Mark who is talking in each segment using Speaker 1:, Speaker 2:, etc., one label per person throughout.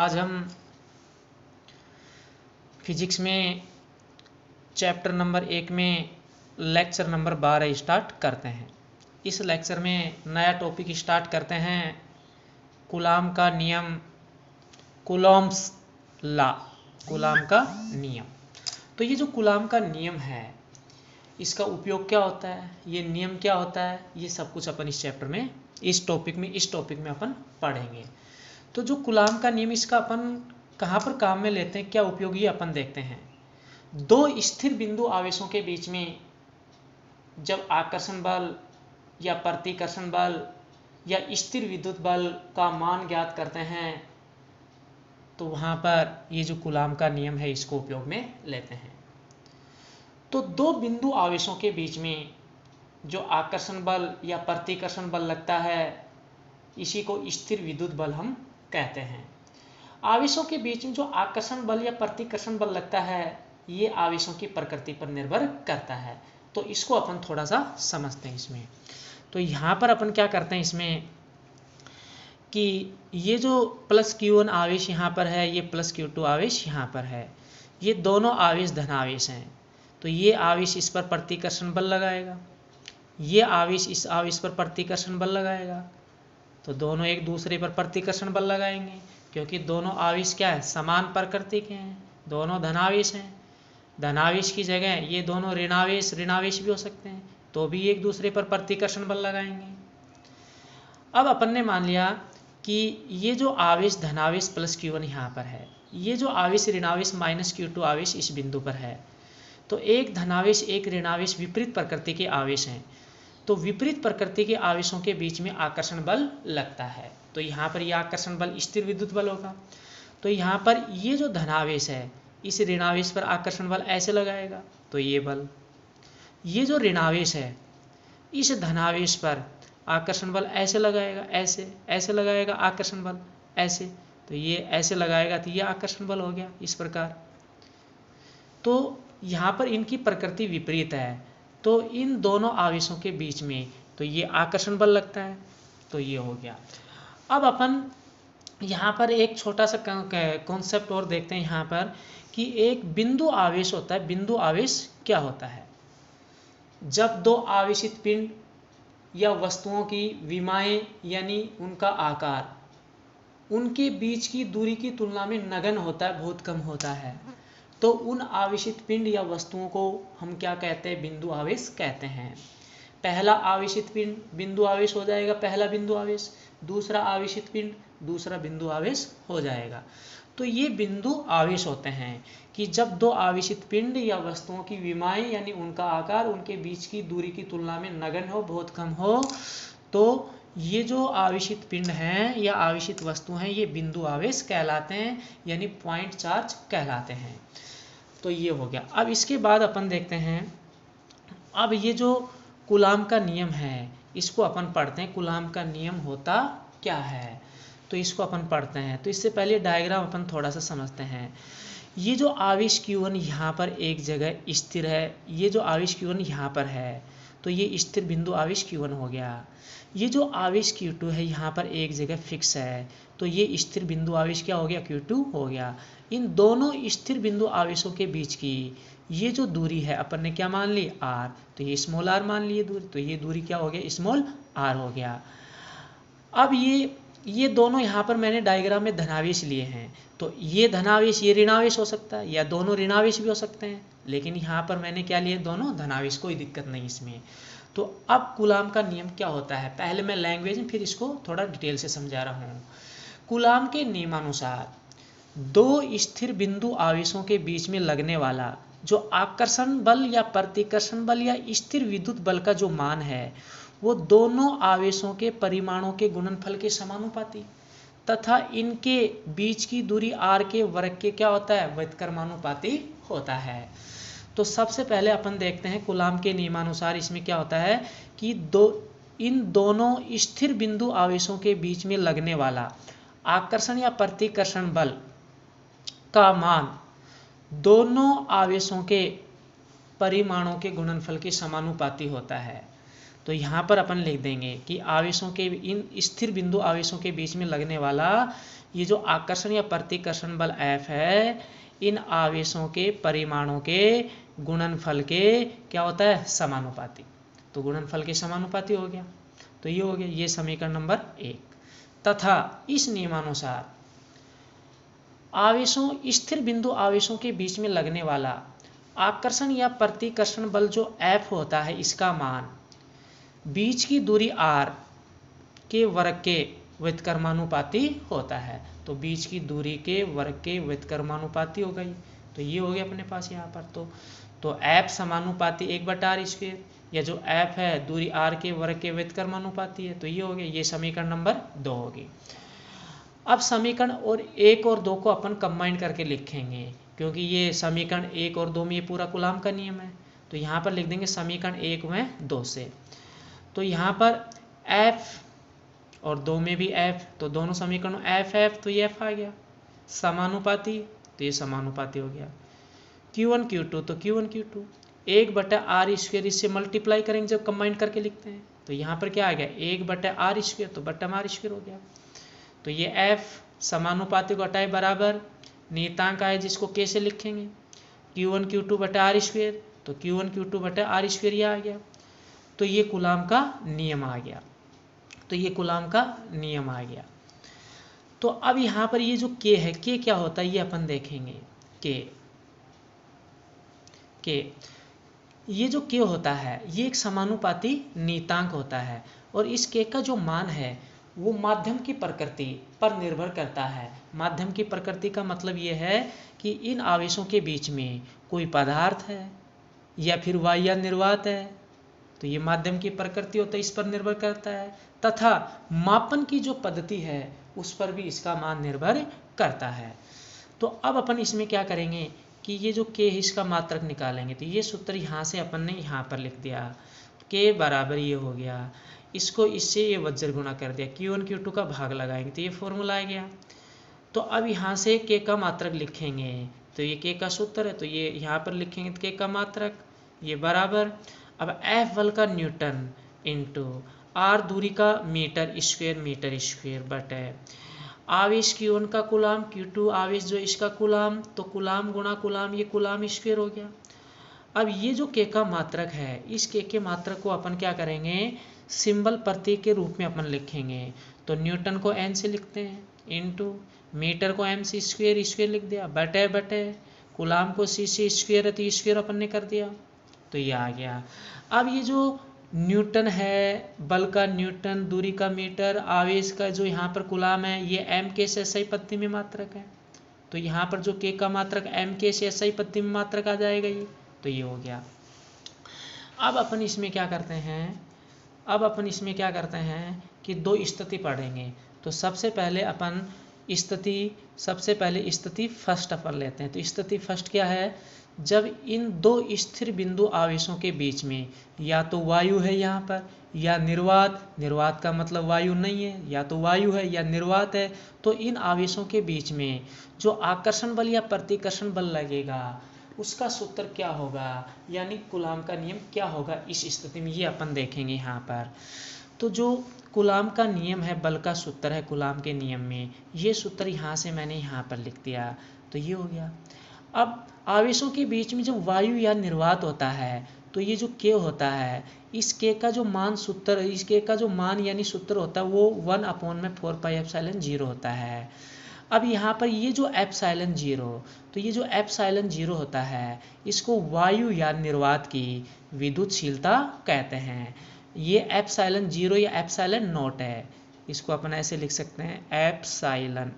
Speaker 1: आज हम फिजिक्स में चैप्टर नंबर 1 में लेक्चर नंबर 12 स्टार्ट करते हैं। इस लेक्चर में नया टॉपिक स्टार्ट करते हैं, कूलाम का नियम, कूलॉम्स लॉ, कूलाम का नियम। तो ये जो कूलाम का नियम है, इसका उपयोग क्या होता है, ये नियम क्या होता है, ये सब कुछ अपन इस चैप्टर में, इस टॉपिक में अपन पढ़ेंगे। तो जो कूलाम का नियम, इसका अपन कहाँ पर काम में लेते हैं, क्या उपयोगी अपन देखते हैं। दो स्थिर बिंदु आवेशों के बीच में जब आकर्षण बल या प्रतिकर्षण बल या स्थिर विद्युत बल का मान ज्ञात करते हैं, तो वहाँ पर ये जो कूलाम का नियम है इसको उपयोग में लेते हैं। तो दो बिंदु आवेशों के बीच में जो आकर्षण बल या प्रतिकर्षण बल लगता है, इसी को स्थिर विद्युत बल हम कहते हैं। आवेशों के बीच में जो आकर्षण बल या प्रतिकर्षण बल लगता है, ये आवेशों की प्रकृति पर निर्भर करता है। तो इसको अपन थोड़ा सा समझते हैं इसमें। तो यहाँ पर अपन क्या करते हैं इसमें कि ये जो प्लस Q1 आवेश यहाँ पर है, ये प्लस Q2 आवेश यहाँ पर है, ये दोनों आवेश धनावेश हैं। तो ये आवेश इस पर प्रतिकर्षण बल लगाएगा, ये आवेश इस आवेश पर प्रतिकर्षण बल लगाएगा, तो दोनों एक दूसरे पर प्रतिकर्षण बल लगाएंगे, क्योंकि दोनों आवेश क्या है, समान प्रकृति के हैं, दोनों धनावेश हैं। धनावेश की जगह ये दोनों ऋणावेश भी हो सकते हैं, तो भी एक दूसरे पर प्रतिकर्षण बल लगाएंगे। अब अपन ने मान लिया कि ये जो आवेश धनावेश प्लस Q1 यहाँ पर है, ये जो आवेश ऋणावेश माइनस Q2 आवेश इस बिंदु पर है, तो एक धनावेश एक ऋणावेश विपरीत प्रकृति के आवेश हैं। तो विपरीत प्रकृति के आवेशों के बीच में आकर्षण बल लगता है, तो यहाँ पर यह आकर्षण बल स्थिर विद्युत बल होगा। तो यहाँ पर ये जो धनावेश है, इस ऋणावेश पर आकर्षण बल ऐसे लगाएगा, तो ये बल, ये जो ऋणावेश है इस धनावेश पर आकर्षण बल ऐसे लगाएगा, ऐसे लगाएगा आकर्षण बल ऐसे, तो ये ऐसे लगाएगा, तो ये आकर्षण बल हो गया इस प्रकार। तो यहाँ पर इनकी प्रकृति विपरीत है, तो इन दोनों आवेशों के बीच में तो ये आकर्षण बल लगता है, तो ये हो गया। अब अपन यहाँ पर एक छोटा सा कॉन्सेप्ट और देखते हैं यहाँ पर कि एक बिंदु आवेश होता है। बिंदु आवेश क्या होता है, जब दो आवेशित पिंड या वस्तुओं की विमाएं यानी उनका आकार उनके बीच की दूरी की तुलना में नगण्य होता है, बहुत कम होता है, तो उन आवेशित पिंड या वस्तुओं को हम क्या कहते हैं, बिंदु आवेश कहते हैं। पहला आवेशित पिंड बिंदु आवेश हो जाएगा, पहला बिंदु आवेश, दूसरा आवेशित पिंड दूसरा बिंदु आवेश हो जाएगा। तो ये बिंदु आवेश होते हैं कि जब दो आवेशित पिंड या वस्तुओं की विमाएं यानी उनका आकार उनके बीच की दूरी की तुलना में नगण्य हो, बहुत कम हो, तो ये जो आवेशित पिंड हैं या आवेशित वस्तु हैं, ये बिंदु आवेश कहलाते हैं, यानी पॉइंट चार्ज कहलाते हैं। तो ये हो गया। अब इसके बाद अपन देखते हैं, अब ये जो कूलाम का नियम है इसको अपन पढ़ते हैं। कूलाम का नियम होता क्या है, तो इसको अपन पढ़ते हैं। तो इससे पहले डायग्राम अपन थोड़ा सा समझते हैं। ये जो आवेश Q1 यहाँ पर एक जगह स्थिर है, ये जो आवेश Q1 यहाँ पर है, तो ये स्थिर बिंदु आवेश Q1 हो गया। ये जो आवेश Q2 है यहाँ पर एक जगह फिक्स है, तो ये स्थिर बिंदु आवेश क्या हो गया, Q2 हो गया। इन दोनों स्थिर बिंदु आवेशों के बीच की ये जो दूरी है अपन ने क्या मान ली, r, तो ये स्मॉल r मान लिए दूरी, तो ये दूरी क्या हो गया, स्मॉल r हो गया। अब ये दोनों यहाँ पर मैंने डायग्राम में धनावेश लिए हैं, तो ये धनावेश ये ऋणावेश हो सकता है, या दोनों ऋणावेश भी हो सकते हैं, लेकिन यहाँ पर मैंने क्या लिए, दोनों धनावेश, कोई दिक्कत नहीं इसमें। तो अब कूलाम का नियम क्या होता है, पहले मैं लैंग्वेज में फिर इसको थोड़ा डिटेल से समझा रहा हूँ। कूलाम के नियमानुसार दो स्थिर बिंदु आवेशों के बीच में लगने वाला जो आकर्षण बल या प्रतिकर्षण बल या स्थिर विद्युत बल का जो मान है, वो दोनों आवेशों के परिमाणों के गुणनफल के समानुपाती तथा इनके बीच की दूरी r के वर्ग के क्या होता है, व्युत्क्रमानुपाती होता है। तो सबसे पहले अपन देखते हैं कूलाम के नियमानुसार इसमें क्या होता है कि इन दोनों स्थिर बिंदु आवेशों के बीच में लगने वाला आकर्षण या प्रतिकर्षण बल का मान दोनों आवेशों के परिमाणों के गुणनफल के समानुपाती होता है। तो यहाँ पर अपन लिख देंगे कि आवेशों के इन स्थिर बिंदु आवेशों के बीच में लगने वाला ये जो आकर्षण या प्रतिकर्षण बल F है, इन आवेशों के परिमाणों के गुणनफल के क्या होता है, समानुपाती। तो गुणनफल के समानुपाती हो गया। तो ये हो गया, ये समीकरण नंबर 1। तथा इस नियमानुसार आवेशों, स्थिर बिंदु आवेशों के बीच में लगने वाला आकर्षण या प्रतिकर्षण बल जो F होता है, इसका मान बीच की दूरी r के वर्ग के व्युत्क्रमानुपाती होता है। तो बीच की दूरी के वर्ग के व्युत्क्रमानुपाती हो गई। तो ये हो गया अपने पास यहाँ पर। तो F समानुपाती 1/r², या जो F है दूरी r के वर्ग के व्युत्क्रमानुपाती है। तो ये हो गया, ये समीकरण नंबर 2 होगी। अब समीकरण और 1 और 2 को अपन कंबाइन करके लिखेंगे, क्योंकि ये समीकरण 1 और 2 में ये पूरा कूलाम का नियम है। तो यहाँ पर लिख देंगे समीकरण 1 में 2 से। तो यहाँ पर F और 2 में भी F, तो दोनों समीकरणों F, तो ये F आ गया। समानुपाती, तो ये समानुपाती हो गया। Q1 Q2, तो Q1 Q2 1/r², इससे मल्टीप्लाई करेंगे जब कंबाइन करके लिखते हैं। तो यहाँ पर क्या आ गया, 1/r², तो बट्टा में r² हो गया। तो ये F समानुपाती को हटाए बराबर नियतांक आए, जिसको कैसे लिखेंगे, Q1 Q2/r², तो Q1 Q2/r² ये आ गया। तो ये कूलाम का नियम आ गया। तो ये कूलाम का नियम आ गया। तो अब यहाँ पर ये जो K है, K क्या होता है ये अपन देखेंगे। K ये जो K होता है, ये एक समानुपाती नियतांक होता है, और इस K का जो मान है वो माध्यम की प्रकृति पर निर्भर करता है। माध्यम की प्रकृति का मतलब ये है कि इन आवेशों के बीच में कोई पदार्थ है या फिर वायु या निर्वात है, तो ये माध्यम की प्रकृति होता है, इस पर निर्भर करता है। तथा मापन की जो पद्धति है उस पर भी इसका मान निर्भर करता है। तो अब अपन इसमें क्या करेंगे कि ये जो K है इसका मात्रक निकालेंगे। तो ये सूत्र यहाँ से अपन ने यहाँ पर लिख दिया, K बराबर ये हो गया, इसको इससे ये वज्र गुणा कर दिया, Q1 Q2 का भाग लगाएंगे, तो ये फॉर्मूला आ गया। तो अब यहाँ से K का मात्रक लिखेंगे, तो ये K का सूत्र है, तो ये यहाँ पर लिखेंगे तो K का मात्रक ये बराबर, अब F बल का न्यूटन इंटू R दूरी का मीटर स्क्वायर बटे आवेश Q1 का कूलाम, Q2 आवेश जो इसका कूलाम, तो कूलाम गुणा कूलाम, ये कूलाम स्क्वायर हो गया। अब ये जो K का मात्रक है, इस K के मात्रक को अपन क्या करेंगे, सिंबल प्रतीक के रूप में अपन लिखेंगे। तो न्यूटन को N से लिखते हैं, इंटू मीटर को M से स्क्वायर लिख दिया, बटे कूलाम को C से स्क्वायर है, तो स्क्वायर अपन ने कर दिया, तो ये आ गया। अब ये जो न्यूटन है, बल का न्यूटन, दूरी का मीटर, आवेश का जो यहाँ पर कूलाम है, ये M के से SI पद्धति में मात्रक है। तो यहाँ पर जो K का मात्रक M के से SI पद्धति में मात्रक आ जाएगा ये, तो ये हो गया। अब अपन इसमें क्या करते हैं कि दो स्थिति पढ़ेंगे। तो सबसे पहले स्थिति फर्स्ट अपन लेते हैं। तो स्थिति फर्स्ट क्या है, जब इन दो स्थिर बिंदु आवेशों के बीच में या तो वायु है यहाँ पर या निर्वात का मतलब वायु नहीं है, या तो वायु है या निर्वात है, तो इन आवेशों के बीच में जो आकर्षण बल या प्रतिकर्षण बल लगेगा उसका सूत्र क्या होगा, यानी कूलाम का नियम क्या होगा इस स्थिति में, ये अपन देखेंगे यहाँ पर। तो जो कूलाम का नियम है, बल का सूत्र है कूलाम के नियम में, ये सूत्र यहाँ से मैंने यहाँ पर लिख दिया, तो ये हो गया। अब आवेशों के बीच में जब वायु या निर्वात होता है, तो ये जो K होता है, इस K का जो मान यानी सूत्र होता है वो 1/4πε0 होता है। अब यहाँ पर ये जो एप्सिलॉन 0, तो ये जो एप्सिलॉन 0 होता है, इसको वायु या निर्वात की विद्युतशीलता कहते हैं। ये एप्सिलॉन 0 या एप्सिलॉन नॉट है, इसको अपन ऐसे लिख सकते हैं, एप्सिलॉन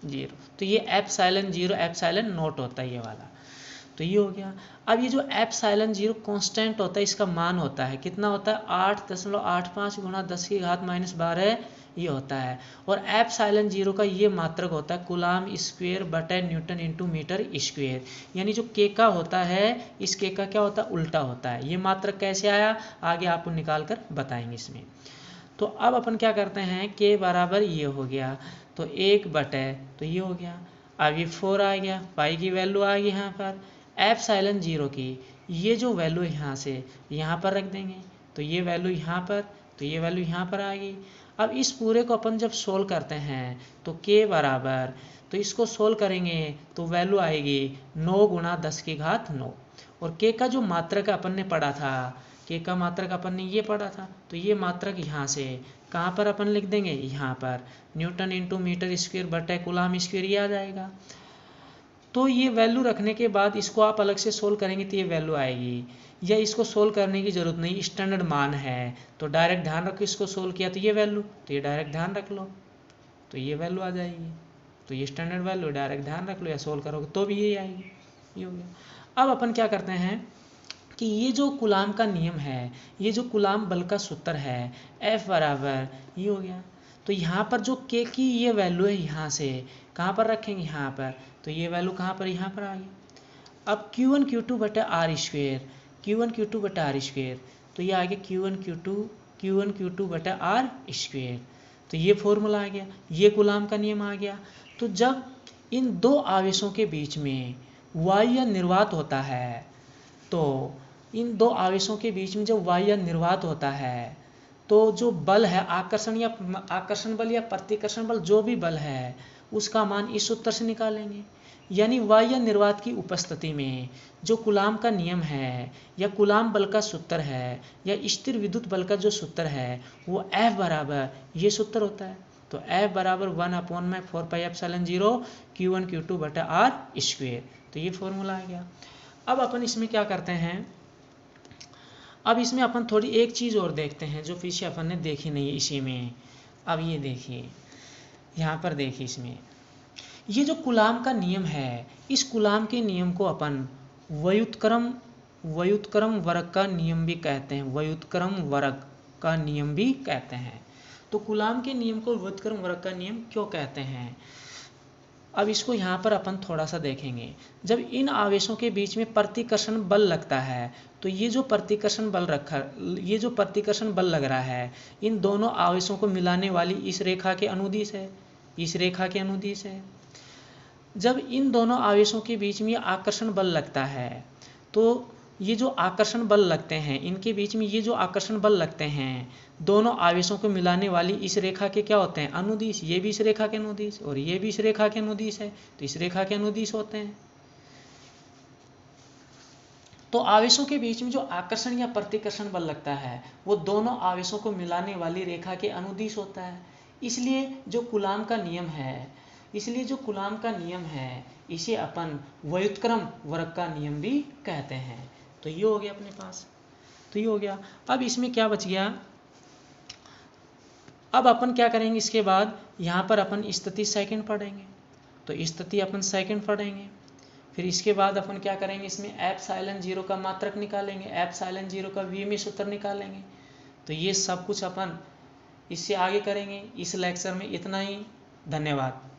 Speaker 1: 0। तो ये एप्सिलॉन 0 एप्सिलॉन नॉट होता है ये वाला, तो ये हो गया। अब ये जो एप्सिलॉन 0 कांस्टेंट होता है, इसका मान होता है कितना होता है, 8.85 × 10⁻12 ये होता है। और एप्सिलॉन 0 का ये मात्रक होता है कूलाम स्क्वायर बटे न्यूटन इंटू मीटर स्क्वायर, यानी जो K का होता है इस K का क्या होता है, उल्टा होता है। ये मात्रक कैसे आया आगे आपको निकाल कर बताएंगे इसमें। तो अब अपन क्या करते हैं, K बराबर ये हो गया, तो 1 बटे, तो ये हो गया। अब ये 4 आ गया, पाई की वैल्यू आ गई यहाँ पर। एप्सिलॉन 0 की ये जो वैल्यू यहाँ से यहाँ पर रख देंगे, तो ये वैल्यू यहाँ पर, तो ये वैल्यू यहाँ पर आ गई। अब इस पूरे को अपन जब सोल्व करते हैं तो k बराबर, तो इसको सोल्व करेंगे तो वैल्यू आएगी 9 गुणा 10 की घात 9। और k का जो मात्रक अपन ने पढ़ा था, k का मात्रक अपन ने ये पढ़ा था, तो ये मात्रक यहाँ से कहाँ पर अपन लिख देंगे, यहाँ पर न्यूटन इंटू मीटर स्क्वायर बटे कूलाम स्क्वायर ये आ जाएगा। तो ये वैल्यू रखने के बाद इसको आप अलग से सोल्व करेंगे तो ये वैल्यू आएगी, या इसको सोल्व करने की ज़रूरत नहीं, स्टैंडर्ड मान है तो डायरेक्ट ध्यान रखो, इसको सोल्व किया तो ये वैल्यू, तो ये डायरेक्ट ध्यान रख लो तो ये वैल्यू आ जाएगी। तो ये स्टैंडर्ड वैल्यू डायरेक्ट ध्यान रख लो या सोल्व करोगे तो भी यही आएगी। ये हो गया। अब अपन क्या करते हैं कि ये जो कूलाम का नियम है, ये जो कूलाम बल का सूत्र है F बराबर ये हो गया। तो यहाँ पर जो k की ये वैल्यू है यहाँ से कहाँ पर रखेंगे, यहाँ पर, तो ये वैल्यू कहाँ पर, यहाँ पर आ गई। अब Q1 Q2 बटा आर स्क्वेयर, Q1 Q2 बटा आर स्क्वेयर, तो ये आ गया Q1 Q2 बटा आर स्क्वेयर। तो ये फॉर्मूला आ गया, ये कूलाम का नियम आ गया। तो जब इन दो आवेशों के बीच में वायु या निर्वात होता है, तो इन दो आवेशों के बीच में जब वायु या निर्वात होता है तो जो बल है, आकर्षण बल या प्रतिकर्षण बल, जो भी बल है उसका मान इस सूत्र से निकालेंगे। यानी वायु या निर्वात की उपस्थिति में जो कूलाम का नियम है या कूलाम बल का सूत्र है या स्थिर विद्युत बल का जो सूत्र है वो F बराबर ये सूत्र होता है। तो F बराबर 1/4πε0 Q1 Q2 बटा आर स्क्वेयर। तो ये फॉर्मूला आ गया। अब अपन इसमें क्या करते हैं, अब इसमें अपन थोड़ी एक चीज़ और देखते हैं जो पीछे अपन ने देखी नहीं है इसी में। अब ये देखिए, यहाँ पर देखिए, इसमें ये जो कूलाम का नियम है, इस कूलाम के नियम को अपन व्युत्क्रम वर्ग का नियम भी कहते हैं, व्युत्क्रम वर्ग का नियम भी कहते हैं। तो कूलाम के नियम को व्युत्क्रम वर्ग का नियम क्यों कहते हैं, अब इसको यहाँ पर अपन थोड़ा सा देखेंगे। जब इन आवेशों के बीच में प्रतिकर्षण बल लगता है तो ये जो प्रतिकर्षण बल लग रहा है, इन दोनों आवेशों को मिलाने वाली इस रेखा के अनुदिश है, इस रेखा के अनुदिश है। जब इन दोनों आवेशों के बीच में आकर्षण बल लगता है तो ये जो आकर्षण बल लगते हैं, इनके बीच में ये जो आकर्षण बल लगते हैं, दोनों आवेशों को मिलाने वाली इस रेखा के क्या होते हैं, अनुदिश। ये भी इस रेखा के अनुदिश और ये भी इस रेखा के अनुदिश है, तो इस रेखा के अनुदिश होते हैं। तो आवेशों के बीच में जो आकर्षण या प्रतिकर्षण बल लगता है वो दोनों आवेशों को मिलाने वाली रेखा के अनुदिश होता है। इसलिए जो कूलाम का नियम है, इसे अपन व्युत्क्रम वर्ग का नियम भी कहते हैं। तो ये हो गया अपने पास, तो ये हो गया। अब इसमें क्या बच गया, अब अपन क्या करेंगे, इसके बाद यहाँ पर अपन स्थिति सेकंड पढ़ेंगे, तो स्थिति अपन सेकंड पढ़ेंगे। फिर इसके बाद अपन क्या करेंगे, इसमें ε0 का मात्रक निकालेंगे, ε0 का वी में सूत्र निकालेंगे। तो ये सब कुछ अपन इससे आगे करेंगे। इस लेक्चर में इतना ही, धन्यवाद।